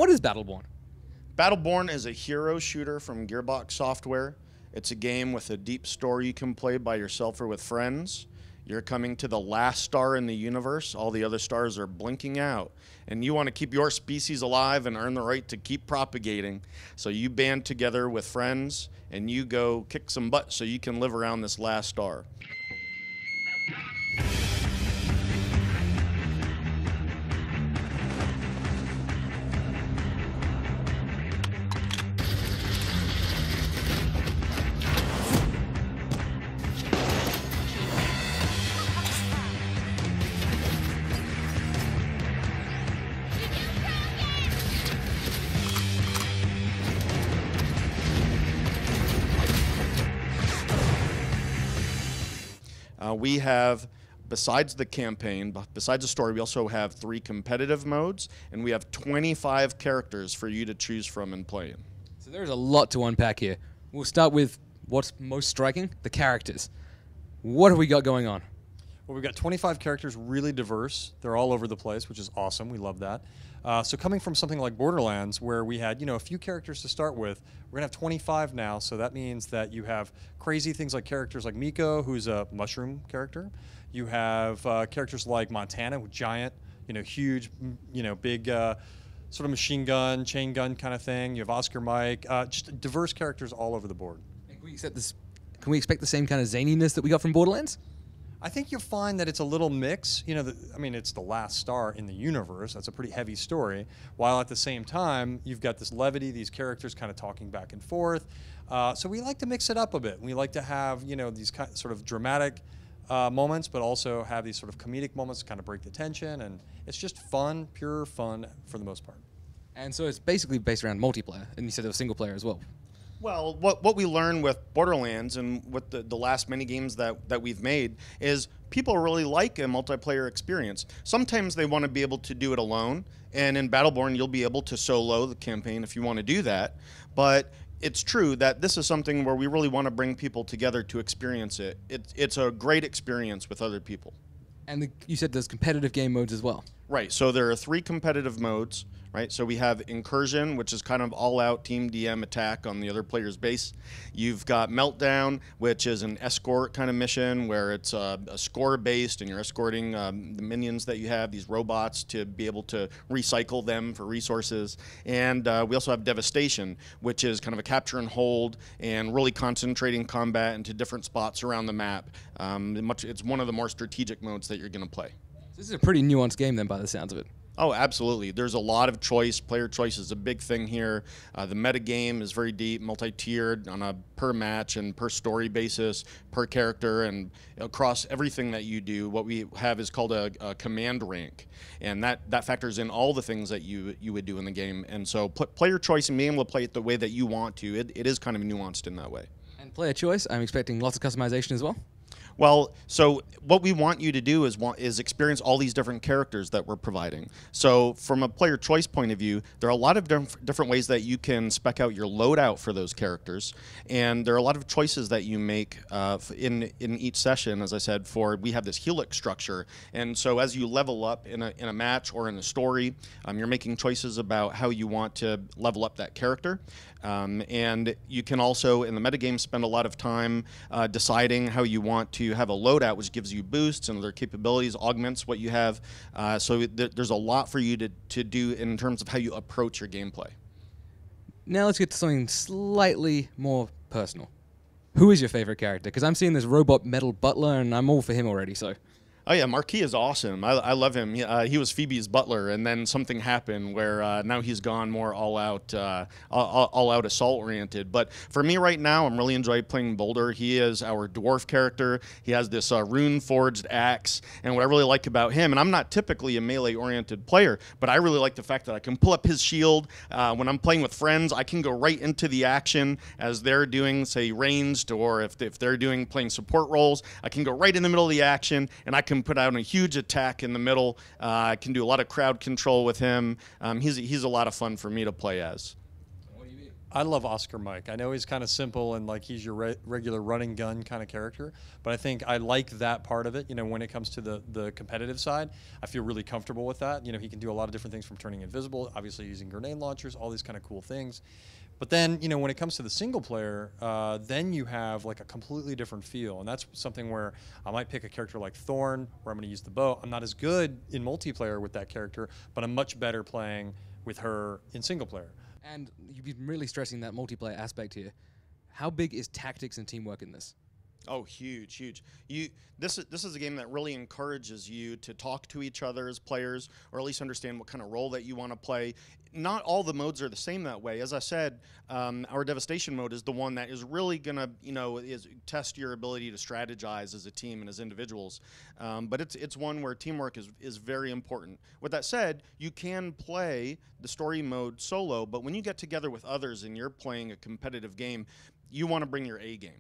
What is Battleborn? Battleborn is a hero shooter from Gearbox software. It's a game with a deep story you can play by yourself or with friends. You're coming to the last star in the universe. All the other stars are blinking out. And you want to keep your species alive and earn the right to keep propagating. So you band together with friends and you go kick some butt so you can live around this last star. We have, besides the campaign, besides the story, we also have 3 competitive modes, and we have 25 characters for you to choose from and play in. So there's a lot to unpack here. We'll start with what's most striking, the characters. What have we got going on? Well, we've got 25 characters, really diverse. They're all over the place, which is awesome. We love that. So coming from something like Borderlands, where we had, a few characters to start with, we're going to have 25 now. So that means that you have crazy things like characters like Miko, who's a mushroom character. You have characters like Montana, giant, huge, big sort of machine gun, chain gun kind of thing. You have Oscar Mike, just diverse characters all over the board. Can we expect the same kind of zaniness that we got from Borderlands? I think you'll find that it's a little mix. It's the last star in the universe. That's a pretty heavy story. While at the same time, you've got this levity, these characters kind of talking back and forth. So we like to mix it up a bit. We like to have, these sort of dramatic moments, but also have these sort of comedic moments to kind of break the tension. And it's just fun, pure fun for the most part. And so it's basically based around multiplayer, and you said it was single player as well. Well, what we learned with Borderlands and with the last many games that we've made is people really like a multiplayer experience. Sometimes they want to be able to do it alone, and in Battleborn you'll be able to solo the campaign if you want to do that. But it's true that this is something where we really want to bring people together to experience it. It's a great experience with other people. And you said there's competitive game modes as well. Right, so there are 3 competitive modes, right? So we have Incursion, which is kind of all-out Team DM attack on the other player's base. You've got Meltdown, which is an escort kind of mission where it's a score-based, and you're escorting the minions that you have, these robots, to be able to recycle them for resources. And we also have Devastation, which is kind of a capture and hold and really concentrating combat into different spots around the map. It's one of the more strategic modes that you're going to play. This is a pretty nuanced game then, by the sounds of it. Oh, absolutely. There's a lot of choice. Player choice is a big thing here. The metagame is very deep, multi-tiered on a per match and per story basis, per character, and across everything that you do. What we have is called a command rank, and that factors in all the things that you would do in the game. And so player choice and being able to play it the way that you want to, it is kind of nuanced in that way. And player choice, I'm expecting lots of customization as well. Well, so what we want you to do is experience all these different characters that we're providing. So from a player choice point of view, there are a lot of different ways that you can spec out your loadout for those characters, and there are a lot of choices that you make in each session. As I said, we have this helix structure, and so as you level up in a match or in a story, you're making choices about how you want to level up that character. And you can also, in the metagame, spend a lot of time deciding how you want to have a loadout, which gives you boosts and other capabilities, augments what you have. So there's a lot for you to do in terms of how you approach your gameplay. Now let's get to something slightly more personal. Who is your favorite character? Because I'm seeing this robot metal butler, and I'm all for him already, so... Oh yeah, Marquis is awesome. I love him. He was Phoebe's butler, and then something happened where now he's gone more all out assault oriented. But for me right now, I'm really enjoying playing Boulder. He is our dwarf character. He has this rune forged axe, and what I really like about him, and I'm not typically a melee oriented player, but I really like the fact that I can pull up his shield when I'm playing with friends. I can go right into the action as they're doing, say, ranged, or if they're playing support roles, I can go right in the middle of the action, and I can put out a huge attack in the middle. I can do a lot of crowd control with him. He's a lot of fun for me to play as. What do you mean? I love Oscar Mike. I know he's kind of simple and like he's your regular running gun kind of character, but I think I like that part of it. You know, when it comes to the competitive side, I feel really comfortable with that. You know, he can do a lot of different things from turning invisible, obviously using grenade launchers, all these kind of cool things. But then, you know, when it comes to the single player, then you have like a completely different feel. And that's something where I might pick a character like Thorn, where I'm going to use the bow. I'm not as good in multiplayer with that character, but I'm much better playing with her in single player. And you've been really stressing that multiplayer aspect here. How big is tactics and teamwork in this? Oh, huge, huge. This is a game that really encourages you to talk to each other as players, or at least understand what kind of role that you want to play. Not all the modes are the same that way. As I said, our devastation mode is the one that is really gonna, test your ability to strategize as a team and as individuals. But it's one where teamwork is very important. With that said, you can play the story mode solo, but when you get together with others and you're playing a competitive game, you want to bring your A game.